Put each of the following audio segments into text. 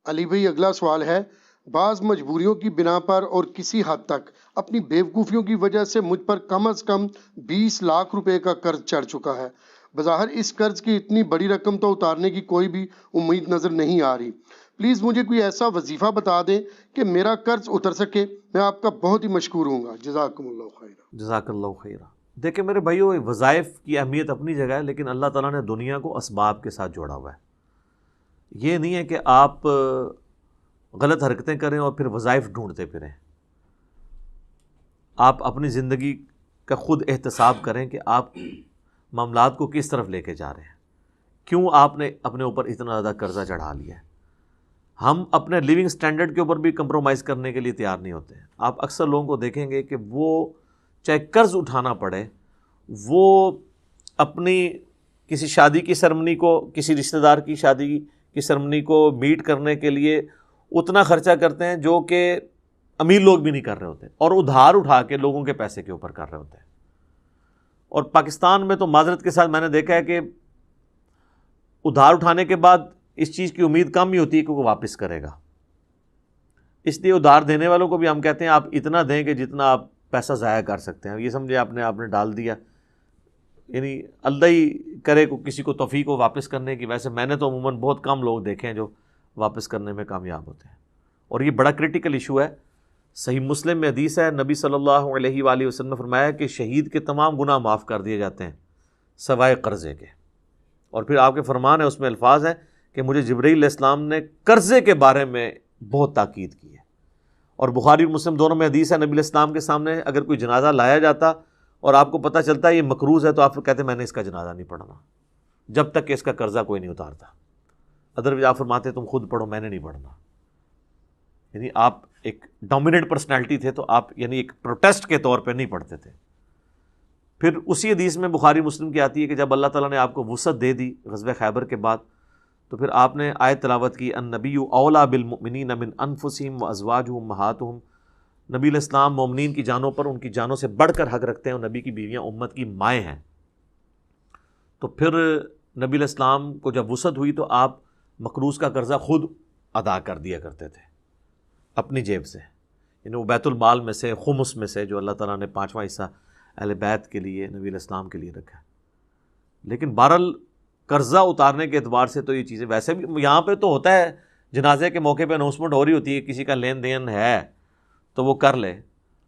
علی بھائی اگلا سوال ہے، بعض مجبوریوں کی بنا پر اور کسی حد تک اپنی بیوقوفیوں کی وجہ سے مجھ پر کم از کم 20 لاکھ روپے کا قرض چڑھ چکا ہے۔ بظاہر اس قرض کی اتنی بڑی رقم تو اتارنے کی کوئی بھی امید نظر نہیں آ رہی۔ پلیز مجھے کوئی ایسا وظیفہ بتا دیں کہ میرا قرض اتر سکے، میں آپ کا بہت ہی مشکور ہوں گا، جزاکم اللہ خیر۔ جزاک اللہ خیرہ۔ دیکھیں میرے بھائیو، وظائف کی اہمیت اپنی جگہ ہے، لیکن اللہ تعالیٰ نے دنیا کو اسباب کے ساتھ جوڑا ہوا ہے۔ یہ نہیں ہے کہ آپ غلط حرکتیں کریں اور پھر وظائف ڈھونڈتے پھریں۔ آپ اپنی زندگی کا خود احتساب کریں کہ آپ معاملات کو کس طرف لے کے جا رہے ہیں، کیوں آپ نے اپنے اوپر اتنا زیادہ قرضہ چڑھا لیا ہے۔ ہم اپنے لیونگ سٹینڈرڈ کے اوپر بھی کمپرومائز کرنے کے لیے تیار نہیں ہوتے ہیں۔ آپ اکثر لوگوں کو دیکھیں گے کہ وہ چاہے قرض اٹھانا پڑے، وہ اپنی کسی شادی کی سرمنی کو، کسی رشتہ دار کی شادی کی سرمنی کو میٹ کرنے کے لیے اتنا خرچہ کرتے ہیں جو کہ امیر لوگ بھی نہیں کر رہے ہوتے، اور ادھار اٹھا کے لوگوں کے پیسے کے اوپر کر رہے ہوتے ہیں۔ اور پاکستان میں تو معذرت کے ساتھ میں نے دیکھا ہے کہ ادھار اٹھانے کے بعد اس چیز کی امید کم ہی ہوتی ہے کہ وہ واپس کرے گا۔ اس لیے ادھار دینے والوں کو بھی ہم کہتے ہیں آپ اتنا دیں کہ جتنا آپ پیسہ ضائع کر سکتے ہیں۔ یہ سمجھے آپ نے ڈال دیا، یعنی اللہ ہی کرے کو کسی کو توفیق ہو واپس کرنے کی۔ ویسے میں نے تو عموماً بہت کم لوگ دیکھے ہیں جو واپس کرنے میں کامیاب ہوتے ہیں، اور یہ بڑا کرٹیکل ایشو ہے۔ صحیح مسلم میں حدیث ہے، نبی صلی اللہ علیہ وآلہ وسلم نے فرمایا کہ شہید کے تمام گناہ معاف کر دیے جاتے ہیں سوائے قرضے کے۔ اور پھر آپ کے فرمان ہے، اس میں الفاظ ہیں کہ مجھے جبرائیل علیہ السلام نے قرضے کے بارے میں بہت تاکید کی ہے۔ اور بخاری اور مسلم دونوں میں حدیث ہے، نبی علیہ السلام کے سامنے اگر کوئی جنازہ لایا جاتا اور آپ کو پتہ چلتا ہے یہ مقروض ہے، تو آپ کہتے ہیں میں نے اس کا جنازہ نہیں پڑھنا جب تک کہ اس کا قرضہ کوئی نہیں اتارتا۔ ادروائز آپ فرماتے تم خود پڑھو، میں نے نہیں پڑھنا۔ یعنی آپ ایک ڈومیننٹ پرسنالٹی تھے، تو آپ یعنی ایک پروٹیسٹ کے طور پہ نہیں پڑھتے تھے۔ پھر اسی حدیث میں بخاری مسلم کی آتی ہے کہ جب اللہ تعالیٰ نے آپ کو وسعت دے دی غزوہ خیبر کے بعد، تو پھر آپ نے آیت تلاوت کی، النبی اولیٰ بالمؤمنین من انفسہم وازواجہ امہاتہم۔ نبی علیہ السلام مومنین کی جانوں پر ان کی جانوں سے بڑھ کر حق رکھتے ہیں، اور نبی کی بیویاں امت کی مائیں ہیں۔ تو پھر نبی علیہ السلام کو جب وسعت ہوئی تو آپ مقروض کا قرضہ خود ادا کر دیا کرتے تھے اپنی جیب سے، یعنی وہ بیت المال میں سے، خمس میں سے، جو اللہ تعالیٰ نے 5واں حصہ اہل بیت کے لیے، نبی علیہ السلام کے لیے رکھا ہے۔ لیکن بہرحال قرضہ اتارنے کے اعتبار سے تو یہ چیزیں ویسے بھی یہاں پہ تو ہوتا ہے، جنازے کے موقع پہ اناؤنسمنٹ ہو رہی ہوتی ہے، کسی کا لین دین ہے تو وہ کر لے،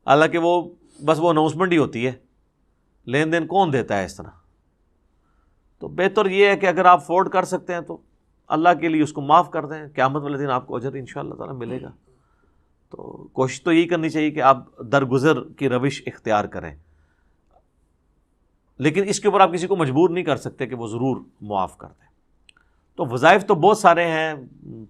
حالانکہ وہ بس وہ اناؤنسمنٹ ہی ہوتی ہے، لین دین کون دیتا ہے اس طرح۔ تو بہتر یہ ہے کہ اگر آپ افورڈ کر سکتے ہیں تو اللہ کے لیے اس کو معاف کر دیں، قیامت والے دن آپ کو اجر انشاءاللہ تعالیٰ ملے گا۔ تو کوشش تو یہی کرنی چاہیے کہ آپ درگزر کی روش اختیار کریں، لیکن اس کے اوپر آپ کسی کو مجبور نہیں کر سکتے کہ وہ ضرور معاف کر دیں۔ تو وظائف تو بہت سارے ہیں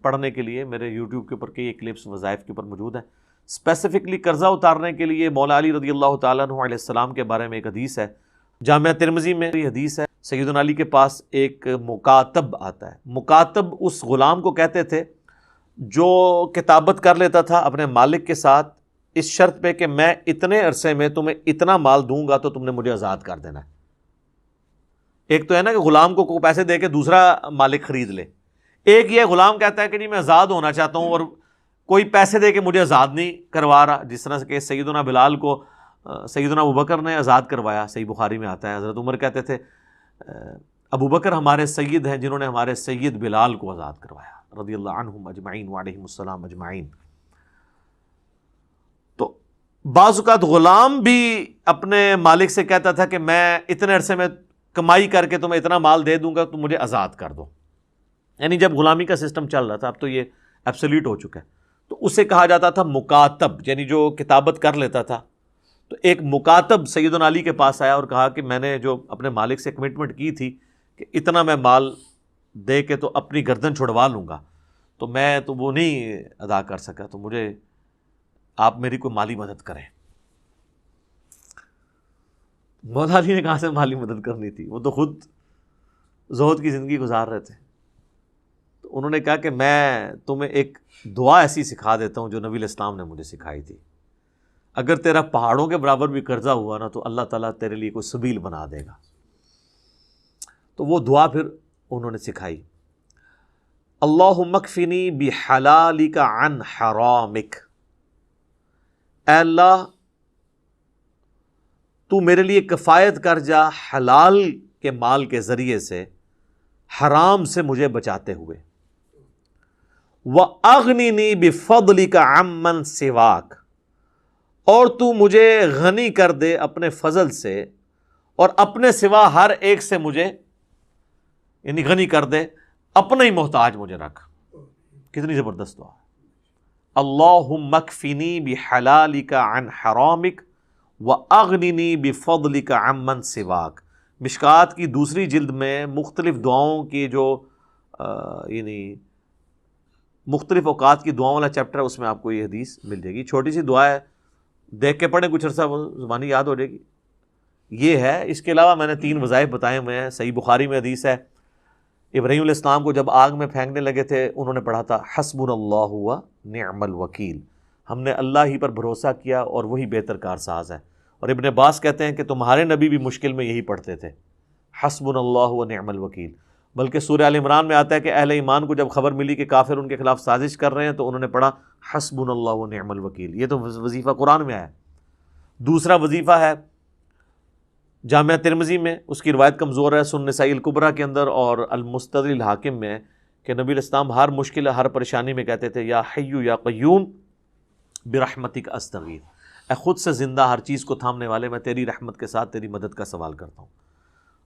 پڑھنے کے لیے، میرے یوٹیوب کے اوپر کئی کلپس وظائف کے اوپر موجود ہیں۔ اسپیسیفکلی قرضہ اتارنے کے لیے مولا علی رضی اللہ تعالیٰ عنہ علیہ السلام کے بارے میں ایک حدیث ہے، جامعہ ترمذی میں یہ حدیث ہے۔ سیدنا علی کے پاس ایک مکاتب آتا ہے۔ مکاتب اس غلام کو کہتے تھے جو کتابت کر لیتا تھا اپنے مالک کے ساتھ اس شرط پہ کہ میں اتنے عرصے میں تمہیں اتنا مال دوں گا تو تم نے مجھے آزاد کر دینا ہے۔ ایک تو ہے نا کہ غلام کو پیسے دے کے دوسرا مالک خرید لے، ایک یہ غلام کہتا ہے کہ نہیں میں آزاد ہونا چاہتا ہوں اور کوئی پیسے دے کے مجھے آزاد نہیں کروا رہا، جس طرح سے کہ سیدنا بلال کو سیدنا ابوبکر نے آزاد کروایا، صحیح بخاری میں آتا ہے۔ حضرت عمر کہتے تھے ابوبکر ہمارے سید ہیں جنہوں نے ہمارے سید بلال کو آزاد کروایا، رضی اللہ عنہم اجمعین وعلیہم السلام اجمعین۔ تو بعض اوقات غلام بھی اپنے مالک سے کہتا تھا کہ میں اتنے عرصے میں کمائی کر کے تمہیں اتنا مال دے دوں گا تو مجھے آزاد کر دو، یعنی جب غلامی کا سسٹم چل رہا تھا، اب تو یہ ایبسلیٹ ہو چکا ہے، تو اسے کہا جاتا تھا مکاتب، یعنی جو کتابت کر لیتا تھا۔ تو ایک مکاتب سیدنا علی کے پاس آیا اور کہا کہ میں نے جو اپنے مالک سے کمٹمنٹ کی تھی کہ اتنا میں مال دے کے تو اپنی گردن چھڑوا لوں گا، تو میں تو وہ نہیں ادا کر سکا، تو مجھے آپ میری کوئی مالی مدد کریں۔ مولا علی نے کہاں سے مالی مدد کرنی تھی، وہ تو خود زہد کی زندگی گزار رہے تھے۔ تو انہوں نے کہا کہ میں تمہیں ایک دعا ایسی سکھا دیتا ہوں جو نبی علیہ السلام نے مجھے سکھائی تھی، اگر تیرا پہاڑوں کے برابر بھی قرضہ ہوا نا تو اللہ تعالیٰ تیرے لیے کوئی سبیل بنا دے گا۔ تو وہ دعا پھر انہوں نے سکھائی اللہم اکفنی بحلالک عن حرامک، اے اللہ تو میرے لیے کفایت کر جا حلال کے مال کے ذریعے سے حرام سے مجھے بچاتے ہوئے، وَأَغْنِنِي بِفَضْلِكَ عَمَّنْ سِوَاكَ، اور تو مجھے غنی کر دے اپنے فضل سے اور اپنے سوا ہر ایک سے مجھے یعنی غنی کر دے، اپنا ہی محتاج مجھے رکھ۔ کتنی زبردست دعا ہے، اللہم اکفنی بحلالک عن حرامک وَأَغْنِنِي بِفَضْلِكَ عَمَّنْ سِوَاكَ۔ مشکات کی دوسری جلد میں مختلف دعاؤں کی جو یعنی مختلف اوقات کی دعاؤں والا چیپٹر ہے، اس میں آپ کو یہ حدیث مل جائے گی۔ چھوٹی سی دعا ہے، دیکھ کے پڑھیں کچھ عرصہ وہ زبانی یاد ہو جائے گی۔ یہ ہے، اس کے علاوہ میں نے 3 وظائف بتائے ہوئے ہیں۔ صحیح بخاری میں حدیث ہے، ابراہیم علیہ السلام کو جب آگ میں پھینکنے لگے تھے، انہوں نے پڑھا تھا حسبنا اللہ و نعم الوکیل، ہم نے اللہ ہی پر بھروسہ کیا اور وہی بہتر کارساز ہے۔ اور ابن عباس کہتے ہیں کہ تمہارے نبی بھی مشکل میں یہی پڑھتے تھے، حسبنا اللہ و نعم الوکیل۔ بلکہ سورہ آل عمران میں آتا ہے کہ اہل ایمان کو جب خبر ملی کہ کافر ان کے خلاف سازش کر رہے ہیں تو انہوں نے پڑھا حسبنا اللہ و نعم الوکیل۔ یہ تو وظیفہ قرآن میں آیا ہے۔ دوسرا وظیفہ ہے جامعہ ترمذی میں، اس کی روایت کمزور ہے، سنن نسائی الکبریٰ کے اندر اور المستدرک الحاکم میں، کہ نبی علیہ السلام ہر مشکل ہر پریشانی میں کہتے تھے یا حی یا قیوم برحمتک استغیث، اے خود سے زندہ ہر چیز کو تھامنے والے، میں تیری رحمت کے ساتھ تیری مدد کا سوال کرتا ہوں۔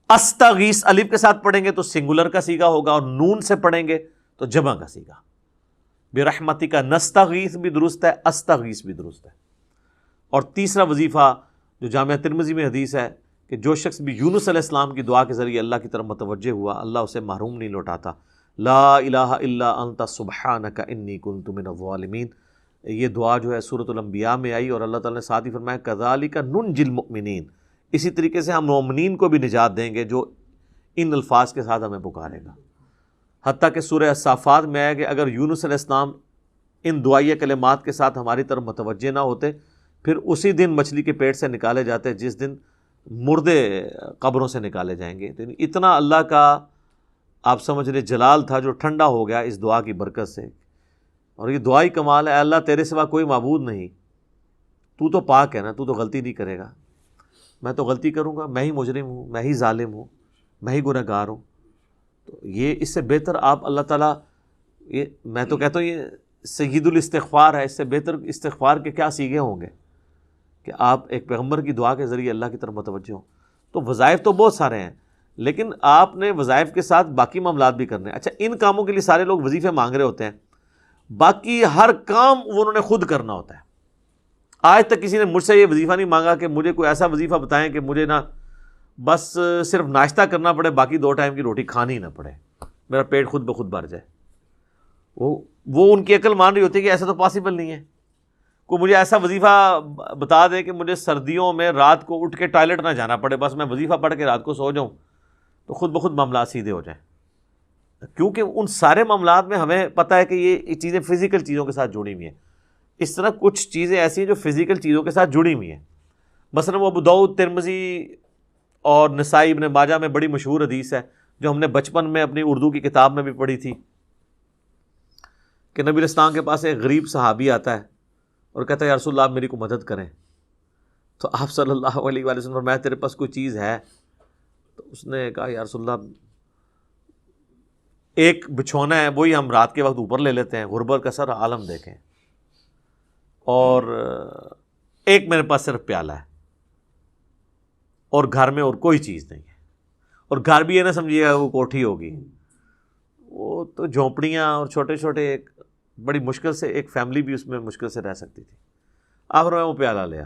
استغیث الف کے ساتھ پڑھیں گے تو سنگولر کا صیغہ ہوگا، اور نون سے پڑھیں گے تو جمع کا صیغہ۔ برحمتک نستغیث بھی درست ہے، استغیث بھی درست ہے۔ اور تیسرا وظیفہ جو جامعہ ترمذی میں حدیث ہے کہ جو شخص بھی یونس علیہ السلام کی دعا کے ذریعے اللہ کی طرف متوجہ ہوا، اللہ اسے محروم نہیں لوٹاتا۔ لا الہ الا انت سبحانک انی کنت من الظالمین، یہ دعا جو ہے سورۃ الانبیاء میں آئی، اور اللہ تعالیٰ نے ساتھ ہی فرمایا کذالک ننجی المؤمنین، اسی طریقے سے ہم مومنین کو بھی نجات دیں گے جو ان الفاظ کے ساتھ ہمیں پکارے گا۔ حتیٰ کہ سورہ الصافات میں آیا کہ اگر یونس علیہ السلام ان دعائیہ کلمات کے ساتھ ہماری طرف متوجہ نہ ہوتے، پھر اسی دن مچھلی کے پیٹ سے نکالے جاتے جس دن مردے قبروں سے نکالے جائیں گے۔ تو اتنا اللہ کا آپ سمجھ لیں جلال تھا جو ٹھنڈا ہو گیا اس دعا کی برکت سے۔ اور یہ دعائی کمال ہے، اے اللہ تیرے سوا کوئی معبود نہیں، تو تو پاک ہے نا، تو تو غلطی نہیں کرے گا، میں تو غلطی کروں گا، میں ہی مجرم ہوں، میں ہی ظالم ہوں، میں ہی گنہگار گار ہوں۔ تو یہ اس سے بہتر آپ اللہ تعالیٰ، یہ میں تو کہتا ہوں یہ سید الاستغفار ہے، اس سے بہتر استغفار کے کیا سیغے ہوں گے کہ آپ ایک پیغمبر کی دعا کے ذریعے اللہ کی طرف متوجہ ہوں۔ تو وظائف تو بہت سارے ہیں، لیکن آپ نے وظائف کے ساتھ باقی معاملات بھی کرنے ہیں۔ اچھا، ان کاموں کے لیے سارے لوگ وظیفے مانگ رہے ہوتے ہیں، باقی ہر کام وہ انہوں نے خود کرنا ہوتا ہے۔ آج تک کسی نے مجھ سے یہ وظیفہ نہیں مانگا کہ مجھے کوئی ایسا وظیفہ بتائیں کہ مجھے نا بس صرف ناشتہ کرنا پڑے، باقی 2 ٹائم کی روٹی کھانی نہ پڑے، میرا پیٹ خود بخود بھر جائے۔ وہ ان کی عقل مان رہی ہوتی ہے کہ ایسا تو پاسبل نہیں ہے۔ کوئی مجھے ایسا وظیفہ بتا دے کہ مجھے سردیوں میں رات کو اٹھ کے ٹوائلٹ نہ جانا پڑے، بس میں وظیفہ پڑھ کے رات کو سو جاؤں، تو خود بخود معاملات سیدھے ہو جائیں۔ کیونکہ ان سارے معاملات میں ہمیں پتہ ہے کہ یہ چیزیں فزیکل چیزوں کے ساتھ جڑی ہوئی ہیں۔ اس طرح کچھ چیزیں ایسی ہیں جو فزیکل چیزوں کے ساتھ جڑی ہوئی ہیں۔ مثلا وہ ابو داؤد، ترمذی اور نسائی، ابن ماجہ میں بڑی مشہور حدیث ہے جو ہم نے بچپن میں اپنی اردو کی کتاب میں بھی پڑھی تھی کہ نبی علیہ السلام کے پاس ایک غریب صحابی آتا ہے اور کہتا ہے یا رسول اللہ آپ میری کو مدد کریں۔ تو آپ صلی اللہ علیہ وآلہ وسلم فرمایا تیرے پاس کوئی چیز ہے؟ تو اس نے کہا یا رسول اللہ ایک بچھونا ہے، وہی ہم رات کے وقت اوپر لے لیتے ہیں، غربت کا سر عالم دیکھیں، اور ایک میرے پاس صرف پیالہ ہے، اور گھر میں اور کوئی چیز نہیں ہے، اور گھر بھی یہ نہ سمجھیے گا وہ کوٹھی ہوگی، وہ تو جھونپڑیاں اور چھوٹے چھوٹے، ایک بڑی مشکل سے ایک فیملی بھی اس میں مشکل سے رہ سکتی تھی۔ آخر میں وہ پیالہ لیا،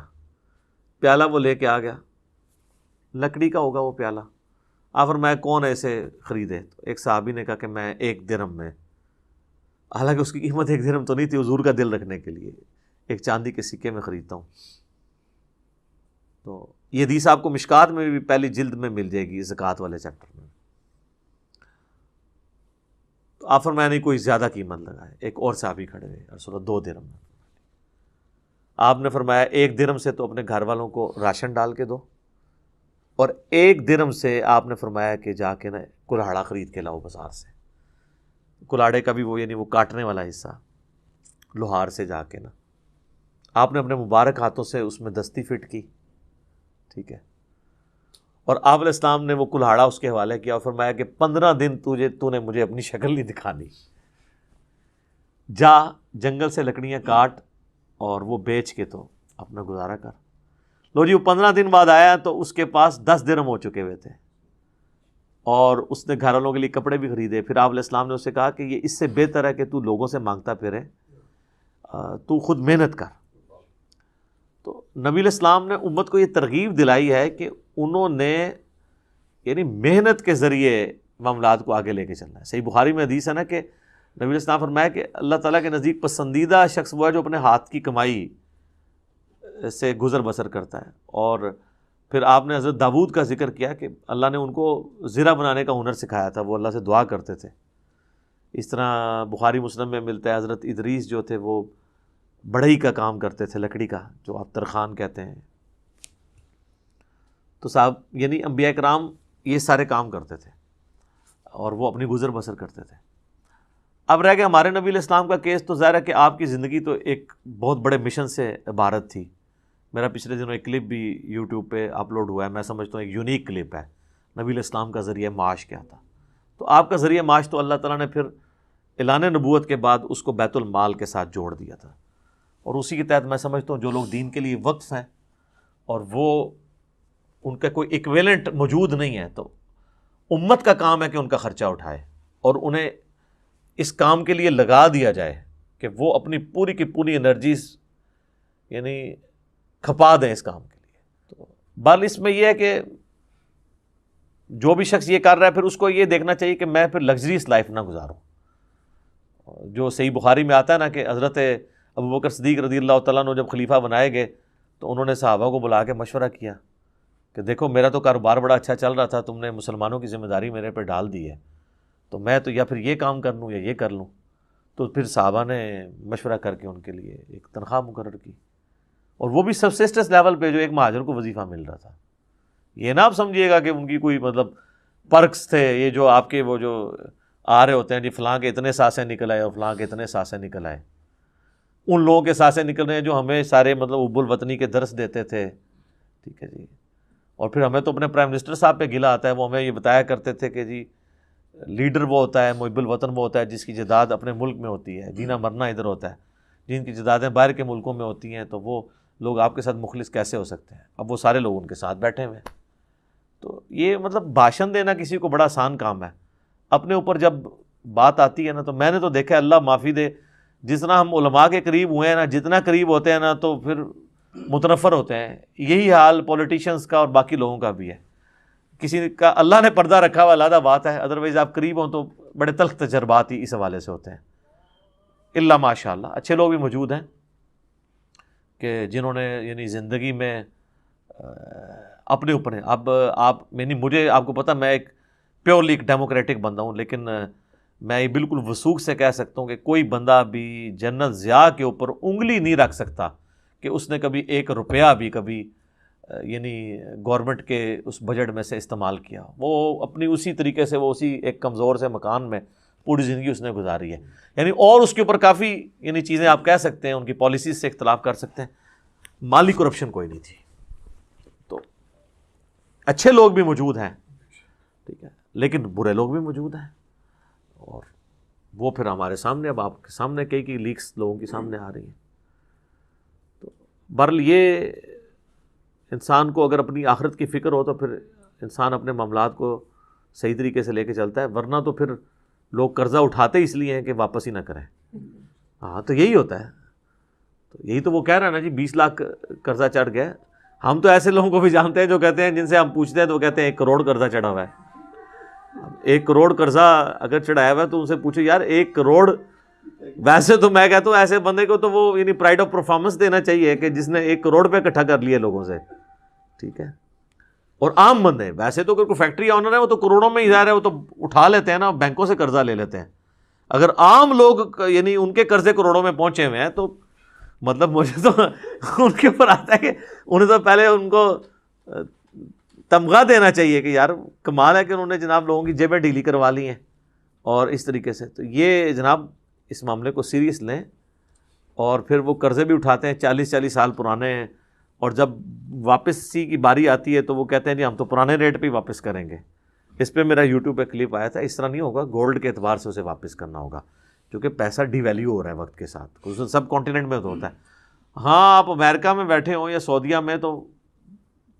پیالہ وہ لے کے آ گیا، لکڑی کا ہوگا وہ پیالہ۔ آخر میں کون ایسے خریدے؟ تو ایک صحابی نے کہا کہ میں 1 درہم میں، حالانکہ اس کی قیمت 1 درہم تو نہیں تھی، حضور کا دل رکھنے کے لیے 1 چاندی کے سکے میں خریدتا ہوں۔ تو یہ حدیث آپ کو مشکات میں بھی پہلی جلد میں مل جائے گی، زکوٰۃ والے چیپٹر میں۔ تو آپ فرمایا نہیں کوئی زیادہ قیمت لگائے، ایک اور صحابی کھڑے ہوئے، رسول اللہ 2 درہم میں۔ آپ نے فرمایا 1 درہم سے تو اپنے گھر والوں کو راشن ڈال کے دو، اور 1 درہم سے آپ نے فرمایا کہ جا کے نا کلہاڑا خرید کے لاؤ بازار سے۔ کلاڑے کا بھی وہ یعنی وہ کاٹنے والا حصہ لوہار سے جا کے نا آپ نے اپنے مبارک ہاتھوں سے اس میں دستی فٹ کی، ٹھیک ہے، اور آپ علیہ السلام نے وہ کلاڑا اس کے حوالے کیا اور فرمایا کہ 15 دن تو نے مجھے اپنی شکل نہیں دکھانی، جا جنگل سے لکڑیاں کاٹ اور وہ بیچ کے تو اپنا گزارا کر۔ لو جی وہ 15 دن بعد آیا تو اس کے پاس 10 درہم ہو چکے ہوئے تھے اور اس نے گھر والوں کے لیے کپڑے بھی خریدے۔ پھر آپ علیہ السلام نے اسے کہا کہ یہ اس سے بہتر ہے کہ تو لوگوں سے مانگتا پھرے، تو خود محنت کر۔ تو نبی علیہ السلام نے امت کو یہ ترغیب دلائی ہے کہ انہوں نے یعنی محنت کے ذریعے معاملات کو آگے لے کے چلنا ہے۔ صحیح بخاری میں حدیث ہے نا کہ نبی علیہ السلام فرمایا کہ اللہ تعالیٰ کے نزدیک پسندیدہ شخص وہ ہے جو اپنے ہاتھ کی کمائی سے گزر بسر کرتا ہے۔ اور پھر آپ نے حضرت داؤد کا ذکر کیا کہ اللہ نے ان کو زرہ بنانے کا ہنر سکھایا تھا، وہ اللہ سے دعا کرتے تھے۔ اس طرح بخاری مسلم میں ملتا ہے حضرت ادریس جو تھے وہ بڑھئی کا کام کرتے تھے، لکڑی کا، جو آپ ترخان کہتے ہیں۔ تو صاحب یعنی انبیاء کرام یہ سارے کام کرتے تھے اور وہ اپنی گزر بسر کرتے تھے۔ اب رہ گیا ہمارے نبی علیہ السلام کا کیس، تو ظاہر ہے کہ آپ کی زندگی تو ایک بہت بڑے مشن سے عبارت تھی۔ میرا پچھلے دنوں ایک کلپ بھی یوٹیوب پہ اپلوڈ ہوا ہے، میں سمجھتا ہوں ایک یونیک کلپ ہے، نبی علیہ السلام کا ذریعہ معاش کیا تھا۔ تو آپ کا ذریعہ معاش تو اللہ تعالیٰ نے پھر اعلان نبوت کے بعد اس کو بیت المال کے ساتھ جوڑ دیا تھا، اور اسی کے تحت میں سمجھتا ہوں جو لوگ دین کے لیے وقف ہیں اور وہ ان کا کوئی ایکویلنٹ موجود نہیں ہے، تو امت کا کام ہے کہ ان کا خرچہ اٹھائے اور انہیں اس کام کے لیے لگا دیا جائے کہ وہ اپنی پوری کی پوری انرجیز یعنی کھپا دیں اس کام کے لیے۔ تو بہرحال اس میں یہ ہے کہ جو بھی شخص یہ کر رہا ہے پھر اس کو یہ دیکھنا چاہیے کہ میں پھر لگژریس لائف نہ گزاروں۔ جو صحیح بخاری میں آتا ہے نا کہ حضرت ابوبکر صدیق رضی اللہ تعالیٰ عنہ جب خلیفہ بنائے گئے تو انہوں نے صحابہ کو بلا کے مشورہ کیا کہ دیکھو میرا تو کاروبار بڑا اچھا چل رہا تھا، تم نے مسلمانوں کی ذمہ داری میرے پہ ڈال دی ہے، تو میں تو یا پھر یہ کام کر لوں یا یہ کر لوں۔ تو پھر صحابہ نے مشورہ کر کے ان کے لیے ایک تنخواہ مقرر کی، اور وہ بھی سبسسٹنس لیول پہ جو ایک مہاجر کو وظیفہ مل رہا تھا۔ یہ نہ آپ سمجھیے گا کہ ان کی کوئی مطلب پرکس تھے، یہ جو آپ کے وہ جو آ رہے ہوتے ہیں جی فلاں کے اتنے سانسیں نکل آئے اور فلاں کے اتنے سانسیں نکل آئے، ان لوگوں کے سانسیں نکل رہے ہیں جو ہمیں سارے مطلب اب الوطنی کے درس دیتے تھے، ٹھیک ہے جی۔ اور پھر ہمیں تو اپنے پرائم منسٹر صاحب پہ گلہ آتا ہے، وہ ہمیں یہ بتایا کرتے تھے کہ جی لیڈر وہ ہوتا ہے، محب الوطن وہ ہوتا ہے جس کی جداد اپنے ملک میں ہوتی ہے، جینا مرنا ادھر ہوتا ہے، جن کی جدادیں باہر کے ملکوں میں ہوتی ہیں تو وہ لوگ آپ کے ساتھ مخلص کیسے ہو سکتے ہیں؟ اب وہ سارے لوگ ان کے ساتھ بیٹھے ہوئے ہیں۔ تو یہ مطلب بھاشن دینا کسی کو بڑا آسان کام ہے، اپنے اوپر جب بات آتی ہے نا تو میں نے تو دیکھا ہے، اللہ معافی دے، جتنا ہم علماء کے قریب ہوئے ہیں نا، جتنا قریب ہوتے ہیں نا تو پھر متنفر ہوتے ہیں۔ یہی حال پولیٹیشینز کا اور باقی لوگوں کا بھی ہے۔ کسی کا اللہ نے پردہ رکھا ہوا علیحدہ بات ہے، ادروائز آپ قریب ہوں تو بڑے تلخ تجربات ہی اس حوالے سے ہوتے ہیں۔ اللہ ماشاء اللہ اچھے لوگ بھی موجود ہیں کہ جنہوں نے یعنی زندگی میں اپنے اوپر ہیں۔ اب آپ یعنی مجھے آپ کو پتہ میں ایک پیورلی ڈیموکریٹک بندہ ہوں، لیکن میں یہ بالکل وثوق سے کہہ سکتا ہوں کہ کوئی بندہ بھی جنرل ضیاء کے اوپر انگلی نہیں رکھ سکتا کہ اس نے کبھی 1 روپیہ بھی کبھی یعنی گورنمنٹ کے اس بجٹ میں سے استعمال کیا۔ وہ اپنی اسی طریقے سے وہ اسی ایک کمزور سے مکان میں پوری زندگی اس نے گزاری ہے، یعنی اور اس کے اوپر کافی یعنی چیزیں آپ کہہ سکتے ہیں، ان کی پالیسیز سے اختلاف کر سکتے ہیں، مالی کرپشن کوئی نہیں تھی۔ تو اچھے لوگ بھی موجود ہیں، ٹھیک ہے، لیکن برے لوگ بھی موجود ہیں، اور وہ پھر ہمارے سامنے اب آپ کے سامنے کئی لیکس لوگوں کے سامنے آ رہی ہیں۔ تو بہرحال یہ انسان کو اگر اپنی آخرت کی فکر ہو تو پھر انسان اپنے معاملات کو صحیح طریقے سے لے کے چلتا ہے، ورنہ تو پھر لوگ قرضہ اٹھاتے اس لیے ہیں کہ واپس ہی نہ کریں۔ ہاں تو یہی ہوتا ہے، تو یہی تو وہ کہہ رہا ہے نا جی 20 لاکھ قرضہ چڑھ گیا۔ ہم تو ایسے لوگوں کو بھی جانتے ہیں جو کہتے ہیں، جن سے ہم پوچھتے ہیں تو وہ کہتے ہیں 1 کروڑ قرضہ چڑھا ہوا ہے۔ 1 کروڑ قرضہ اگر چڑھایا ہوا ہے تو ان سے پوچھو یار 1 کروڑ، ویسے تو میں کہتا ہوں ایسے بندے کو تو وہ یعنی پرائڈ آف پرفارمنس دینا چاہیے کہ جس نے 1 کروڑ پہ اکٹھا کر لیے لوگوں سے، ٹھیک ہے۔ اور عام بندے ویسے تو کوئی فیکٹری آنر ہے وہ تو کروڑوں میں ہی ظاہر ہے، وہ تو اٹھا لیتے ہیں نا، بینکوں سے قرضہ لے لیتے ہیں۔ اگر عام لوگ یعنی ان کے قرضے کروڑوں میں پہنچے ہوئے ہیں تو مطلب مجھے تو ان کے اوپر آتا ہے کہ انہیں تو پہلے ان کو تمغہ دینا چاہیے کہ یار کمال ہے کہ انہوں نے جناب لوگوں کی جیبیں ڈھیلی کروا لی ہیں، اور اس طریقے سے. تو یہ جناب اس معاملے کو سیریس لیں. اور پھر وہ قرضے بھی اٹھاتے ہیں 40 سال پرانے ہیں, اور جب واپسی کی باری آتی ہے تو وہ کہتے ہیں جی ہم تو پرانے ریٹ پہ ہی واپس کریں گے. اس پہ میرا یوٹیوب پہ کلپ آیا تھا. اس طرح نہیں ہوگا, گولڈ کے اعتبار سے اسے واپس کرنا ہوگا, کیونکہ پیسہ ڈی ویلیو ہو رہا ہے وقت کے ساتھ. سب کانٹیننٹ میں تو ہوتا ہے. ہاں آپ امریکہ میں بیٹھے ہوں یا سعودیہ میں تو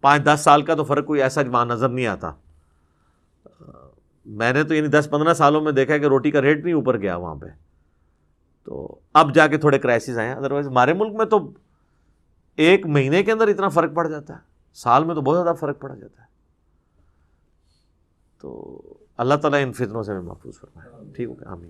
5-10 سال کا تو فرق کوئی ایسا وہاں نظر نہیں آتا. میں نے تو یعنی 10-15 سالوں میں دیکھا ہے کہ روٹی کا ریٹ نہیں اوپر گیا وہاں پہ. تو اب جا کے تھوڑے کرائسس آئے ہیں. ادروائز ہمارے ملک میں تو 1 مہینے کے اندر اتنا فرق پڑ جاتا ہے, سال میں تو بہت زیادہ فرق پڑ جاتا ہے. تو اللہ تعالیٰ ان فتنوں سے بھی محفوظ فرمائے. ٹھیک ہے, آمین.